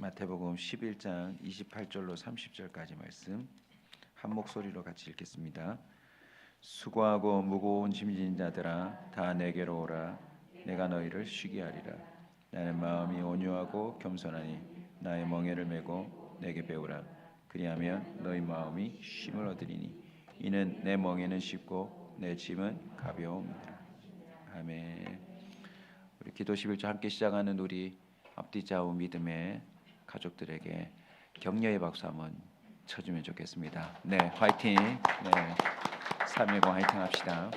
마태복음 11장 28절로 30절까지 말씀 한 목소리로 같이 읽겠습니다. 수고하고 무거운 짐진 자들아 다 내게로 오라. 내가 너희를 쉬게 하리라. 나는 마음이 온유하고 겸손하니 나의 멍에를 메고 내게 배우라. 그리하면 너희 마음이 쉼을 얻으리니 이는 내 멍에는 쉽고 내 짐은 가벼움이라. 아멘. 우리 기도 11조 함께 시작하는 우리 앞뒤 좌우 믿음의 가족들에게 격려의 박수 한번 쳐주면 좋겠습니다. 네, 화이팅. 네, 310 화이팅 합시다.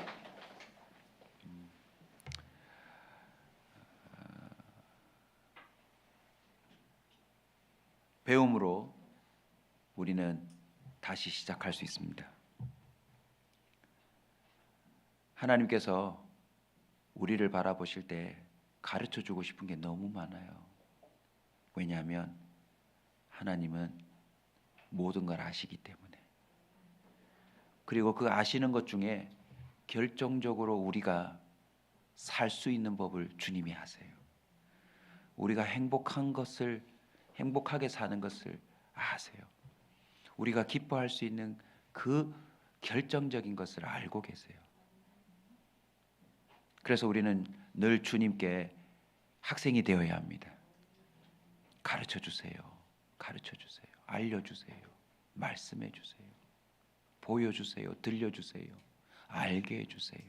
배움으로 우리는 다시 시작할 수 있습니다. 하나님께서 우리를 바라보실 때 가르쳐 주고 싶은 게 너무 많아요. 왜냐하면 하나님은 모든 걸 아시기 때문에. 그리고 그 아시는 것 중에 결정적으로 우리가 살 수 있는 법을 주님이 하세요. 우리가 행복하게 사는 것을 아세요. 우리가 기뻐할 수 있는 그 결정적인 것을 알고 계세요. 그래서 우리는 늘 주님께 학생이 되어야 합니다. 가르쳐 주세요. 가르쳐 주세요. 알려 주세요. 말씀해 주세요. 보여 주세요. 들려 주세요. 알게 해 주세요.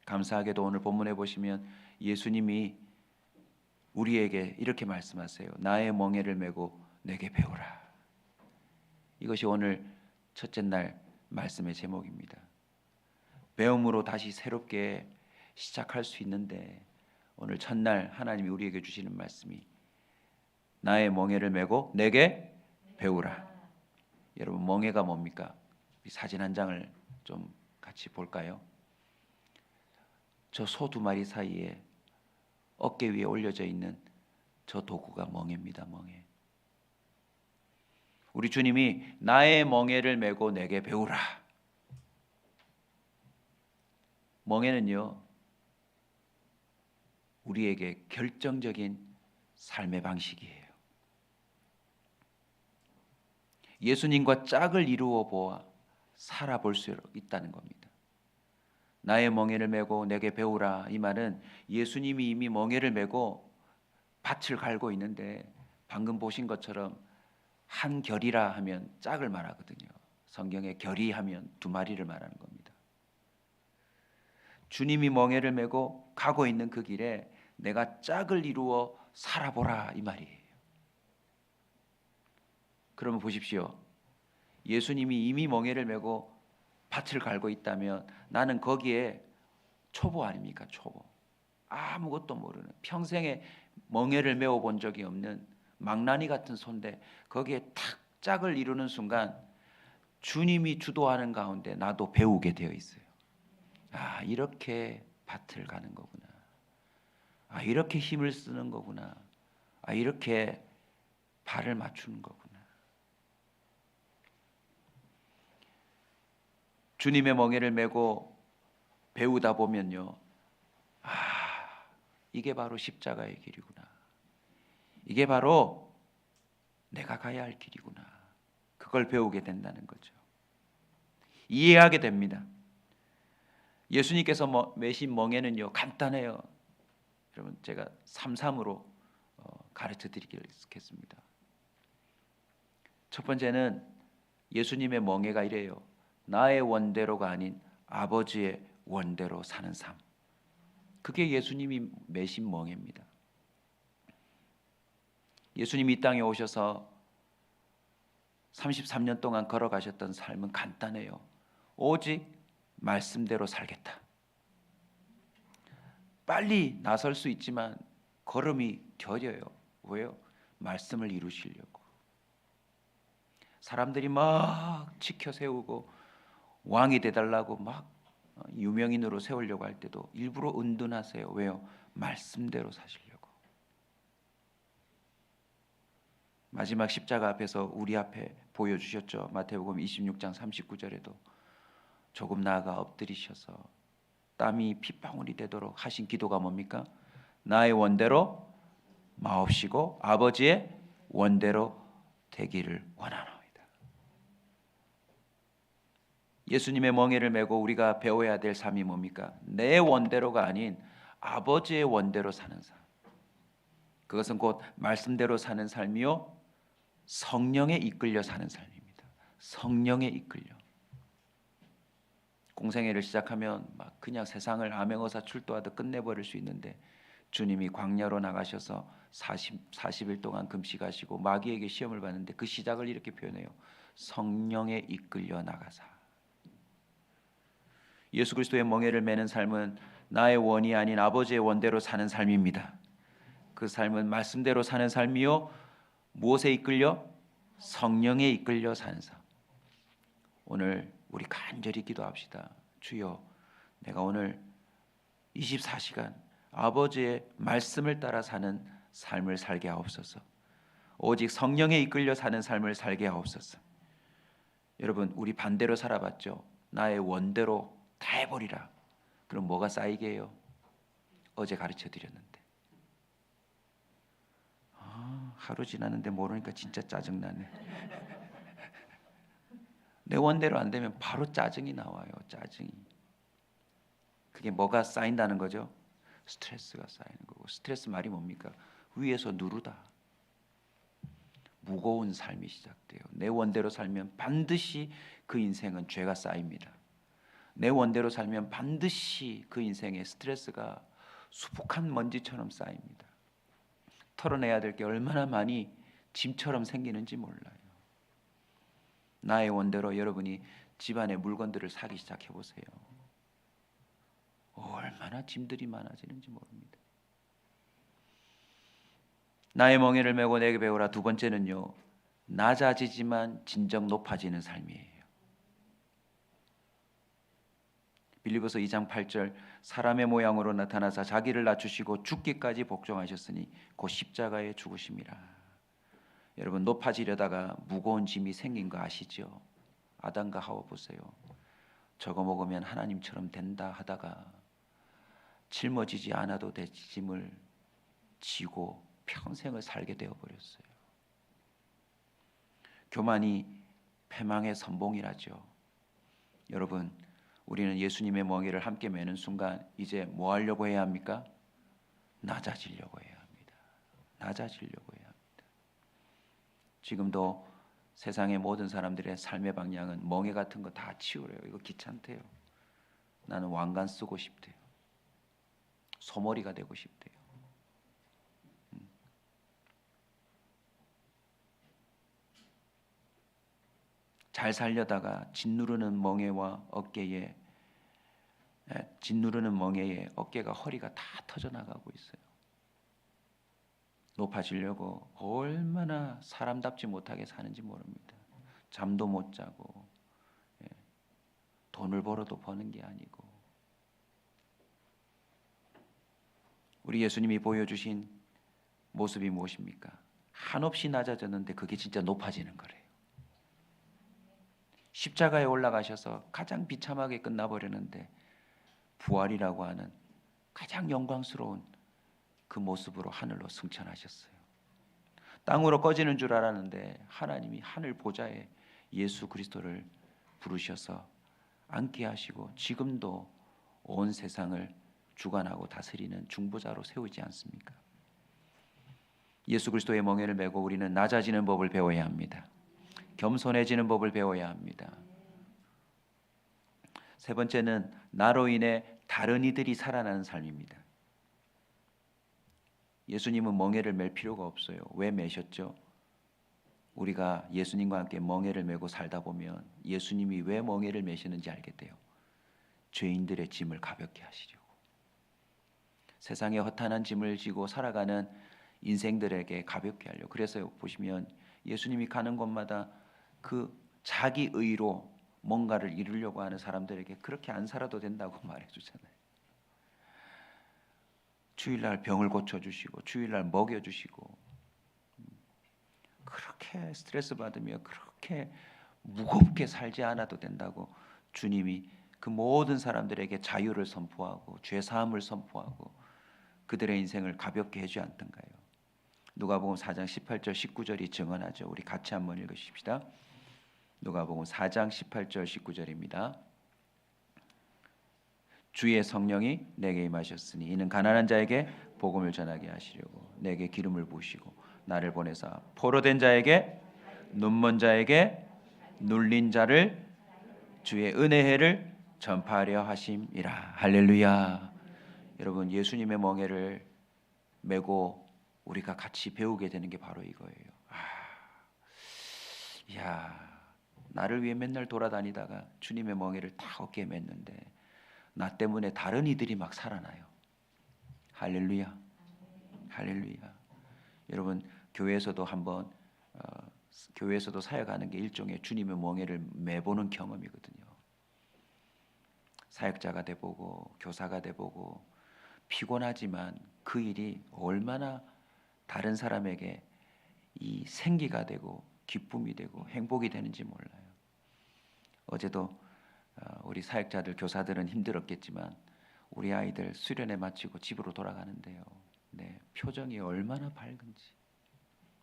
감사하게도 오늘 본문에 보시면 예수님이 우리에게 이렇게 말씀하세요. 나의 멍에를 메고 내게 배우라. 이것이 오늘 첫째 날 말씀의 제목입니다. 배움으로 다시 새롭게 시작할 수 있는데 오늘 첫날 하나님이 우리에게 주시는 말씀이 나의 멍에를 메고 내게 배우라. 여러분, 멍에가 뭡니까? 이 사진 한 장을 좀 같이 볼까요? 저 소 두 마리 사이에 어깨 위에 올려져 있는 저 도구가 멍에입니다. 멍에. 우리 주님이 나의 멍에를 메고 내게 배우라. 멍에는요, 우리에게 결정적인 삶의 방식이에요. 예수님과 짝을 이루어 보아 살아볼 수 있다는 겁니다. 나의 멍에를 메고 내게 배우라. 이 말은 예수님이 이미 멍에를 메고 밭을 갈고 있는데 방금 보신 것처럼 한 결이라 하면 짝을 말하거든요. 성경에 결이 하면 두 마리를 말하는 겁니다. 주님이 멍에를 메고 가고 있는 그 길에 내가 짝을 이루어 살아보라 이 말이에요. 그러면 보십시오. 예수님이 이미 멍에를 메고 밭을 갈고 있다면 나는 거기에 초보 아닙니까? 초보. 아무것도 모르는, 평생에 멍에를 메어 본 적이 없는 망나니 같은 손데 거기에 탁 짝을 이루는 순간 주님이 주도하는 가운데 나도 배우게 되어 있어요. 아, 이렇게 밭을 가는 거구나. 아, 이렇게 힘을 쓰는 거구나. 아, 이렇게 발을 맞추는 거구나. 주님의 멍에를 메고 배우다 보면요, 아, 이게 바로 십자가의 길이구나. 이게 바로 내가 가야 할 길이구나. 그걸 배우게 된다는 거죠. 이해하게 됩니다. 예수님께서 메신 멍에는요, 간단해요. 여러분, 제가 3-3으로 가르쳐 드리겠습니다. 첫 번째는 예수님의 멍에가 이래요. 나의 원대로가 아닌 아버지의 원대로 사는 삶. 그게 예수님이 메신 멍에입니다. 예수님이 이 땅에 오셔서 33년 동안 걸어가셨던 삶은 간단해요. 오직 말씀대로 살겠다. 빨리 나설 수 있지만 걸음이 더뎌요. 왜요? 말씀을 이루시려고. 사람들이 막 지켜 세우고 왕이 되달라고 막 유명인으로 세우려고 할 때도 일부러 은둔하세요. 왜요? 말씀대로 사시려고. 마지막 십자가 앞에서 우리 앞에 보여주셨죠. 마태복음 26장 39절에도 조금 나아가 엎드리셔서 땀이 핏방울이 되도록 하신 기도가 뭡니까? 나의 원대로 마옵시고 아버지의 원대로 되기를 원하나이다. 예수님의 멍에를 메고 우리가 배워야 될 삶이 뭡니까? 내 원대로가 아닌 아버지의 원대로 사는 삶. 그것은 곧 말씀대로 사는 삶이요, 성령에 이끌려 사는 삶입니다. 성령에 이끌려. 공생애를 시작하면 막 그냥 세상을 암행어사 출도하듯 끝내버릴 수 있는데, 주님이 광야로 나가셔서 40일 동안 금식하시고 마귀에게 시험을 받는데 그 시작을 이렇게 표현해요. 성령에 이끌려 나가사. 예수 그리스도의 멍에를 메는 삶은 나의 원이 아닌 아버지의 원대로 사는 삶입니다. 그 삶은 말씀대로 사는 삶이요, 무엇에 이끌려? 성령에 이끌려 사는 삶. 오늘 우리 간절히 기도합시다. 주여, 내가 오늘 24시간 아버지의 말씀을 따라 사는 삶을 살게 하옵소서. 오직 성령에 이끌려 사는 삶을 살게 하옵소서. 여러분, 우리 반대로 살아봤죠? 나의 원대로 다 해버리라. 그럼 뭐가 쌓이게 해요? 어제 가르쳐 드렸는데, 하루 지났는데 모르니까 진짜 짜증나네. 내 원대로 안 되면 바로 짜증이 나와요. 짜증이. 그게 뭐가 쌓인다는 거죠? 스트레스가 쌓이는 거고. 스트레스 말이 뭡니까? 위에서 누르다. 무거운 삶이 시작돼요. 내 원대로 살면 반드시 그 인생은 죄가 쌓입니다. 내 원대로 살면 반드시 그 인생에 스트레스가 수북한 먼지처럼 쌓입니다. 털어내야 될 게 얼마나 많이 짐처럼 생기는지 몰라요. 나의 원대로 여러분이 집안의 물건들을 사기 시작해 보세요. 얼마나 짐들이 많아지는지 모릅니다. 나의 멍에를 메고 내게 배우라. 두 번째는요, 낮아지지만 진정 높아지는 삶이에요. 빌립보서 2장 8절, 사람의 모양으로 나타나사 자기를 낮추시고 죽기까지 복종하셨으니 곧 십자가에 죽으심이라. 여러분, 높아지려다가 무거운 짐이 생긴 거 아시죠? 아담과 하와 보세요. 저거 먹으면 하나님처럼 된다 하다가 짊어지지 않아도 될 짐을 지고 평생을 살게 되어버렸어요. 교만이 패망의 선봉이라죠. 여러분, 우리는 예수님의 멍에를 함께 메는 순간 이제 뭐 하려고 해야 합니까? 낮아지려고 해야 합니다. 낮아지려고 해야 합니다. 지금도 세상의 모든 사람들의 삶의 방향은 멍에 같은 거 다 치우래요. 이거 귀찮대요. 나는 왕관 쓰고 싶대요. 소머리가 되고 싶대요. 잘 살려다가 짓누르는 멍에와 어깨에 어깨가 허리가 다 터져 나가고 있어요. 높아지려고 얼마나 사람답지 못하게 사는지 모릅니다. 잠도 못 자고, 돈을 벌어도 버는 게 아니고. 우리 예수님이 보여주신 모습이 무엇입니까? 한없이 낮아졌는데 그게 진짜 높아지는 거래요. 십자가에 올라가셔서 가장 비참하게 끝나버렸는데 부활이라고 하는 가장 영광스러운 그 모습으로 하늘로 승천하셨어요. 땅으로 꺼지는 줄 알았는데 하나님이 하늘 보좌에 예수 그리스도를 부르셔서 앉게 하시고 지금도 온 세상을 주관하고 다스리는 중보자로 세우지 않습니까? 예수 그리스도의 멍에를 메고 우리는 낮아지는 법을 배워야 합니다. 겸손해지는 법을 배워야 합니다. 세 번째는 나로 인해 다른 이들이 살아나는 삶입니다. 예수님은 멍에를 맬 필요가 없어요. 왜 매셨죠? 우리가 예수님과 함께 멍에를 메고 살다 보면 예수님이 왜 멍에를 메시는지 알게 돼요. 죄인들의 짐을 가볍게 하시려고. 세상에 허탄한 짐을 지고 살아가는 인생들에게 가볍게 하려고. 그래서 보시면 예수님이 가는 곳마다 그 자기 의로 뭔가를 이루려고 하는 사람들에게 그렇게 안 살아도 된다고 말해주잖아요. 주일날 병을 고쳐주시고 주일날 먹여주시고, 그렇게 스트레스 받으며 그렇게 무겁게 살지 않아도 된다고 주님이 그 모든 사람들에게 자유를 선포하고 죄사함을 선포하고 그들의 인생을 가볍게 해주지 않던가요? 누가복음 4장 18절 19절이 증언하죠. 우리 같이 한번 읽으십시다. 누가복음 4장 18절 19절입니다. 주의 성령이 내게 임하셨으니 이는 가난한 자에게 복음을 전하게 하시려고 내게 기름을 부으시고 나를 보내사 포로된 자에게 눈먼 자에게 눌린 자를 주의 은혜를 전파하려 하심이라. 할렐루야. 여러분, 예수님의 멍에를 메고 우리가 같이 배우게 되는 게 바로 이거예요. 야, 나를 위해 맨날 돌아다니다가 주님의 멍에를 다 어깨에 맸는데 나 때문에 다른 이들이 막 살아나요. 할렐루야. 할렐루야. 여러분, 교회에서도 한번 교회에서도 사역하는 게 일종의 주님의 멍에를 매보는 경험이거든요. 사역자가 돼보고 교사가 돼보고 피곤하지만 그 일이 얼마나 다른 사람에게 이 생기가 되고 기쁨이 되고 행복이 되는지 몰라요. 어제도 우리 사역자들 교사들은 힘들었겠지만 우리 아이들 수련회 마치고 집으로 돌아가는데요. 네, 표정이 얼마나 밝은지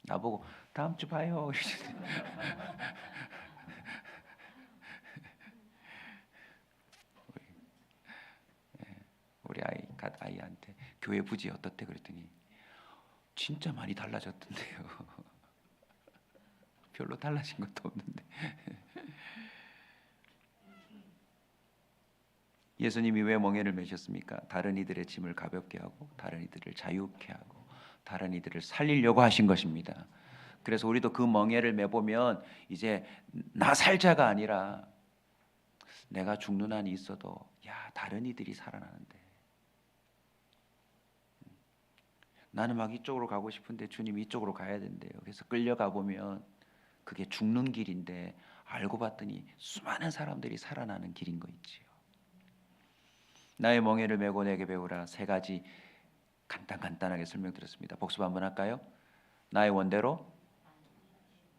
나보고 다음 주 봐요. 우리 아이한테 교회 부지 어떻대 그랬더니 진짜 많이 달라졌던데요. 별로 달라진 것도 없는데. 예수님이 왜 멍에를 메셨습니까? 다른 이들의 짐을 가볍게 하고 다른 이들을 자유케 하고 다른 이들을 살리려고 하신 것입니다. 그래서 우리도 그 멍에를 메보면 이제 나 살자가 아니라 내가 죽는 한이 있어도 야, 다른 이들이 살아나는데 나는 막 이쪽으로 가고 싶은데 주님이 이쪽으로 가야 된대요. 그래서 끌려가 보면 그게 죽는 길인데 알고 봤더니 수많은 사람들이 살아나는 길인 거 있지요. 나의 멍에를 메고 내게 배우라. 세 가지 간단하게 설명드렸습니다. 복습 한번 할까요? 나의 원대로가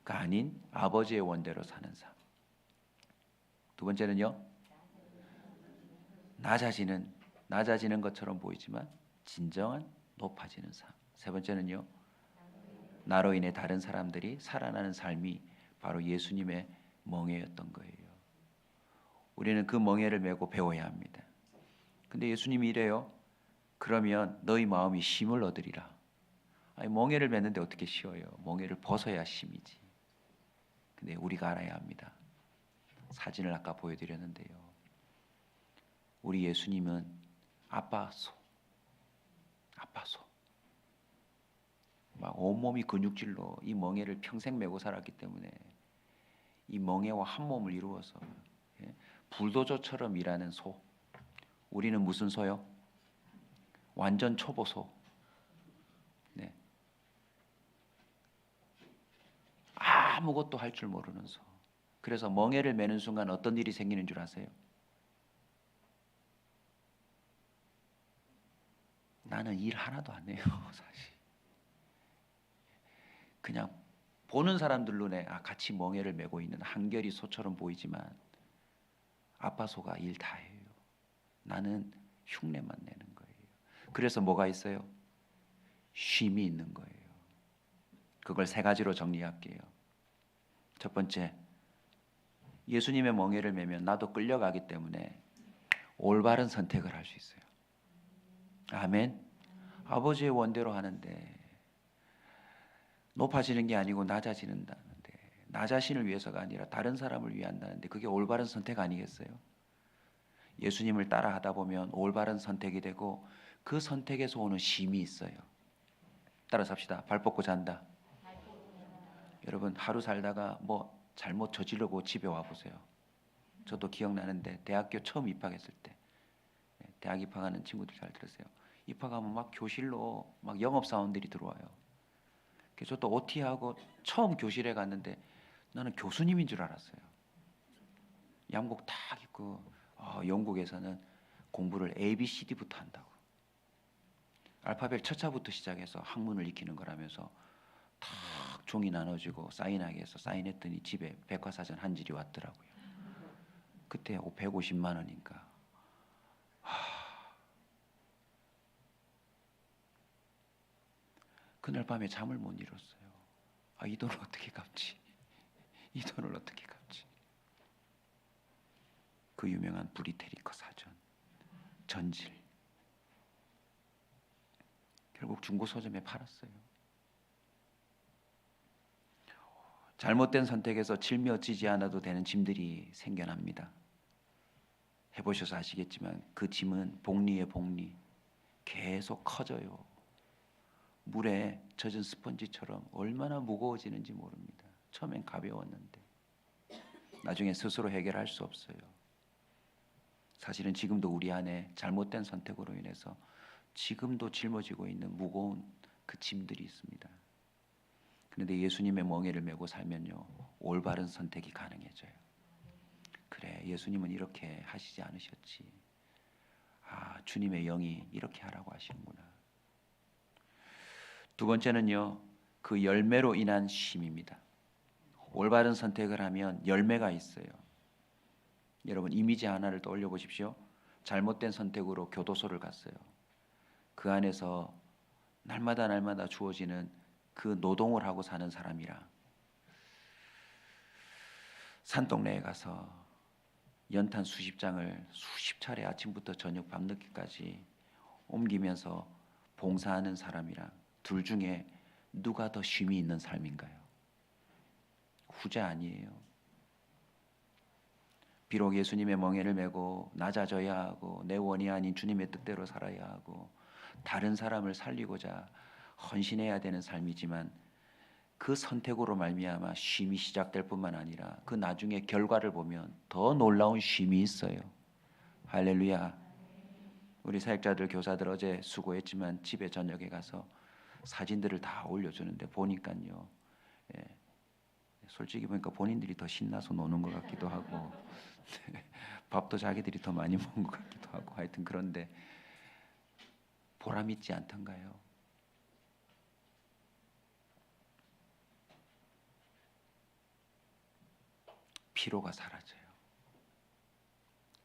아닌 아버지의 원대로 사는 삶. 두 번째는요, 낮아지는 것처럼 보이지만 진정한 높아지는 삶. 세 번째는요, 나로 인해 다른 사람들이 살아나는 삶이 바로 예수님의 멍에였던 거예요. 우리는 그 멍에를 메고 배워야 합니다. 근데 예수님이 이래요. 그러면 너희 마음이 힘을 얻으리라. 아니, 멍에를 맺는데 어떻게 쉬어요? 멍에를 벗어야 힘이지. 근데 우리가 알아야 합니다. 사진을 아까 보여드렸는데요. 우리 예수님은 아빠소. 막 온몸이 근육질로 이 멍에를 평생 메고 살았기 때문에 이 멍에와 한 몸을 이루어서 불도저처럼 일하는 소. 우리는 무슨 소요? 완전 초보소. 네. 아무것도 할 줄 모르는 소. 그래서 멍에를 메는 순간 어떤 일이 생기는 줄 아세요? 나는 일 하나도 안 해요, 사실. 그냥 보는 사람들 눈에 같이 멍에를 메고 있는 한결이 소처럼 보이지만 아빠 소가 일 다 해요. 나는 흉내만 내는 거예요. 그래서 뭐가 있어요? 쉼이 있는 거예요. 그걸 세 가지로 정리할게요. 첫 번째, 예수님의 멍에를 메면 나도 끌려가기 때문에 올바른 선택을 할 수 있어요. 아멘. 아버지의 원대로 하는데 높아지는 게 아니고 낮아지는다는데 나 자신을 위해서가 아니라 다른 사람을 위해 한다는데 그게 올바른 선택 아니겠어요? 예수님을 따라하다 보면 올바른 선택이 되고 그 선택에서 오는 쉼이 있어요. 따라서 합시다. 발 뻗고 잔다. 여러분, 하루 살다가 뭐 잘못 저지르고 집에 와보세요. 저도 기억나는데 대학교 처음 입학했을 때 대학 입학하는 친구들 잘 들으세요. 입학하면 막 교실로 막 영업사원들이 들어와요. 그래서 또 OT하고 처음 교실에 갔는데 나는 교수님인 줄 알았어요. 양복 딱 입고 영국에서는 공부를 ABCD부터 한다고. 알파벳 첫자부터 시작해서 학문을 익히는 거라면서 탁 종이 나눠주고 사인하게 해서 사인했더니 집에 백과사전 한 질이 왔더라고요. 그때 150만 원인가. 그날 밤에 잠을 못 이뤘어요. 이 돈을 어떻게 갚지? 이 돈을 어떻게 갚지? 그 유명한 브리테리커 사전, 전질. 결국 중고 서점에 팔았어요. 잘못된 선택에서 짊어지지 않아도 되는 짐들이 생겨납니다. 해보셔서 아시겠지만 그 짐은 복리의 복리, 계속 커져요. 물에 젖은 스펀지처럼 얼마나 무거워지는지 모릅니다. 처음엔 가벼웠는데 나중에 스스로 해결할 수 없어요. 사실은 지금도 우리 안에 잘못된 선택으로 인해서 지금도 짊어지고 있는 무거운 그 짐들이 있습니다. 그런데 예수님의 멍에를 메고 살면요, 올바른 선택이 가능해져요. 그래, 예수님은 이렇게 하시지 않으셨지. 주님의 영이 이렇게 하라고 하시는구나. 두 번째는요, 그 열매로 인한 쉼입니다. 올바른 선택을 하면 열매가 있어요. 여러분, 이미지 하나를 떠올려 보십시오. 잘못된 선택으로 교도소를 갔어요. 그 안에서 날마다 주어지는 그 노동을 하고 사는 사람이랑 산동네에 가서 연탄 수십 장을 수십 차례 아침부터 저녁 밤늦게까지 옮기면서 봉사하는 사람이랑 둘 중에 누가 더 쉼이 있는 삶인가요? 후자 아니에요. 비록 예수님의 멍에를 메고 낮아져야 하고 내 원이 아닌 주님의 뜻대로 살아야 하고 다른 사람을 살리고자 헌신해야 되는 삶이지만 그 선택으로 말미암아 쉼이 시작될 뿐만 아니라 그 나중에 결과를 보면 더 놀라운 쉼이 있어요. 할렐루야. 우리 사역자들 교사들 어제 수고했지만 집에 저녁에 가서 사진들을 다 올려주는데 보니까요, 솔직히 보니까 본인들이 더 신나서 노는 것 같기도 하고 밥도 자기들이 더 많이 먹은 것 같기도 하고 하여튼 그런데 보람 있지 않던가요? 피로가 사라져요.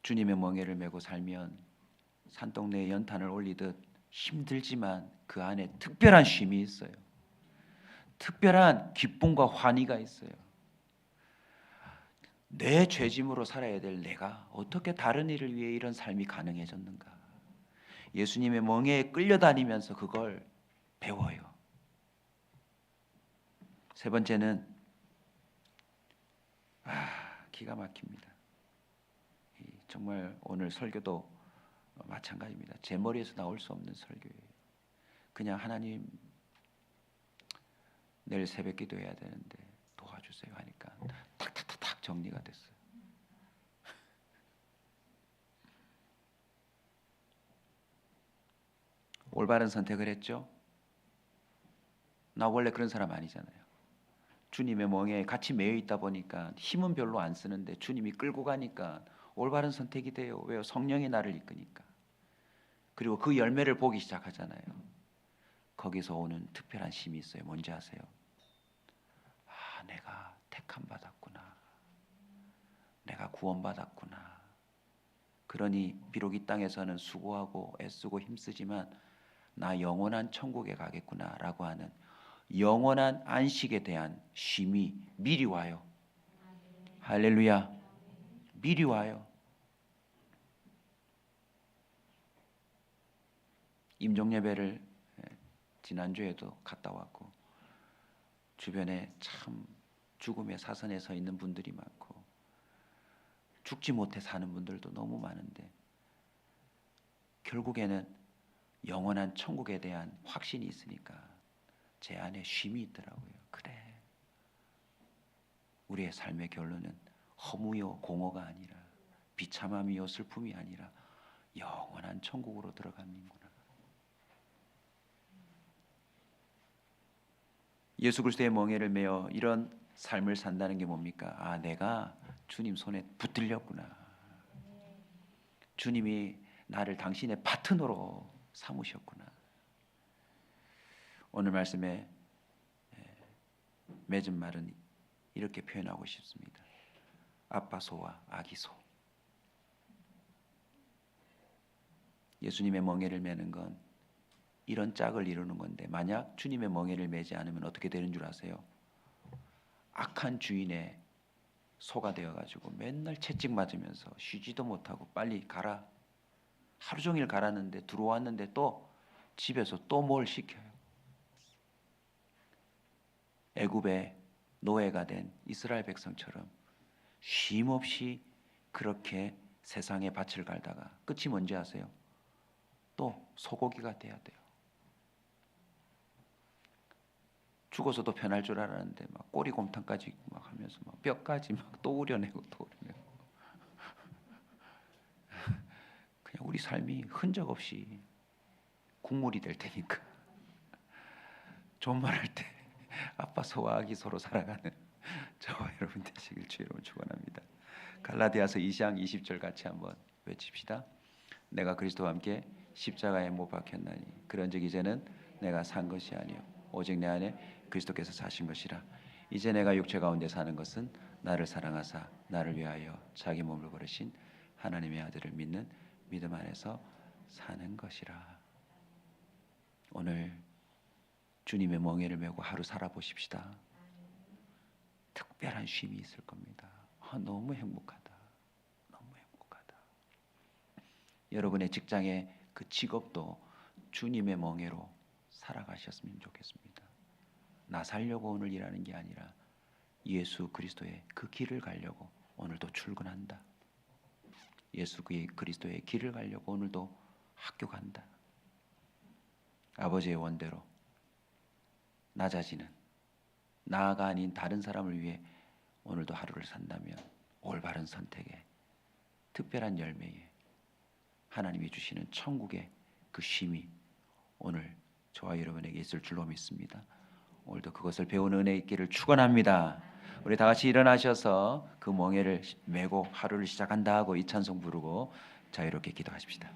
주님의 멍에를 메고 살면 산동네에 연탄을 올리듯 힘들지만 그 안에 특별한 쉼이 있어요. 특별한 기쁨과 환희가 있어요. 내 죄짐으로 살아야 될 내가 어떻게 다른 이를 위해 이런 삶이 가능해졌는가? 예수님의 멍에에 끌려다니면서 그걸 배워요. 세 번째는 기가 막힙니다. 정말 오늘 설교도 마찬가지입니다. 제 머리에서 나올 수 없는 설교예요. 그냥 하나님 내일 새벽 기도해야 되는데 도와주세요 하니까 탁탁탁탁 정리가 됐어요. 올바른 선택을 했죠. 나 원래 그런 사람 아니잖아요. 주님의 멍에 같이 매여 있다 보니까 힘은 별로 안 쓰는데 주님이 끌고 가니까 올바른 선택이 돼요. 왜요? 성령이 나를 이끄니까. 그리고 그 열매를 보기 시작하잖아요. 거기서 오는 특별한 쉼이 있어요. 뭔지 아세요? 내가 택함 받았구나. 내가 구원받았구나. 그러니 비록 이 땅에서는 수고하고 애쓰고 힘쓰지만 나 영원한 천국에 가겠구나라고 하는 영원한 안식에 대한 쉼이 미리 와요. 할렐루야. 미리 와요. 임종예배를 지난주에도 갔다 왔고 주변에 참 죽음의 사선에 서 있는 분들이 많고 죽지 못해 사는 분들도 너무 많은데 결국에는 영원한 천국에 대한 확신이 있으니까 제 안에 쉼이 있더라고요. 그래, 우리의 삶의 결론은 허무요 공허가 아니라 비참함이요 슬픔이 아니라 영원한 천국으로 들어가는구나. 예수 그리스도의 멍에를 메어 이런 삶을 산다는 게 뭡니까? 내가 주님 손에 붙들렸구나. 주님이 나를 당신의 파트너로 삼으셨구나. 오늘 말씀에 맺은 말은 이렇게 표현하고 싶습니다. 아빠소와 아기소. 예수님의 멍에를 메는 건 이런 짝을 이루는 건데 만약 주님의 멍에를 매지 않으면 어떻게 되는 줄 아세요? 악한 주인의 소가 되어가지고 맨날 채찍 맞으면서 쉬지도 못하고 빨리 가라. 하루 종일 가라는데 들어왔는데 또 집에서 또 뭘 시켜요. 애굽의 노예가 된 이스라엘 백성처럼 쉼없이 그렇게 세상에 밭을 갈다가 끝이 뭔지 아세요? 또 소고기가 돼야 돼요. 죽어서도 편할 줄 알았는데 막 꼬리곰탕까지 막 하면서 막 뼈까지 막 또 우려내고 또 우려내고 그냥 우리 삶이 흔적 없이 국물이 될 테니까 좋은 말 할 때 아빠 소와 아기 소로 살아가는 저와 여러분 되시길 주의 이름으로 축원합니다. 갈라디아서 2장 20절 같이 한번 외칩시다. 내가 그리스도와 함께 십자가에 못 박혔나니 그런즉 이제는 내가 산 것이 아니요 오직 내 안에 그리스도께서 사신 것이라. 이제 내가 육체 가운데 사는 것은 나를 사랑하사 나를 위하여 자기 몸을 버리신 하나님의 아들을 믿는 믿음 안에서 사는 것이라. 오늘 주님의 멍에를 메고 하루 살아보십시다. 특별한 쉼이 있을 겁니다. 너무 행복하다. 너무 행복하다. 여러분의 직장의 그 직업도 주님의 멍에로 살아가셨으면 좋겠습니다. 나 살려고 오늘 일하는 게 아니라 예수 그리스도의 그 길을 가려고 오늘도 출근한다. 예수 그리스도의 길을 가려고 오늘도 학교 간다. 아버지의 원대로 나 자신은 나가 아닌 다른 사람을 위해 오늘도 하루를 산다면 올바른 선택에 특별한 열매에 하나님이 주시는 천국의 그 쉼이 오늘 저와 여러분에게 있을 줄로 믿습니다. 오늘도 그것을 배우는 은혜 있기를 축원합니다. 우리 다 같이 일어나셔서 그 멍에를 메고 하루를 시작한다 하고 이 찬송 부르고 자유롭게 기도하십시다.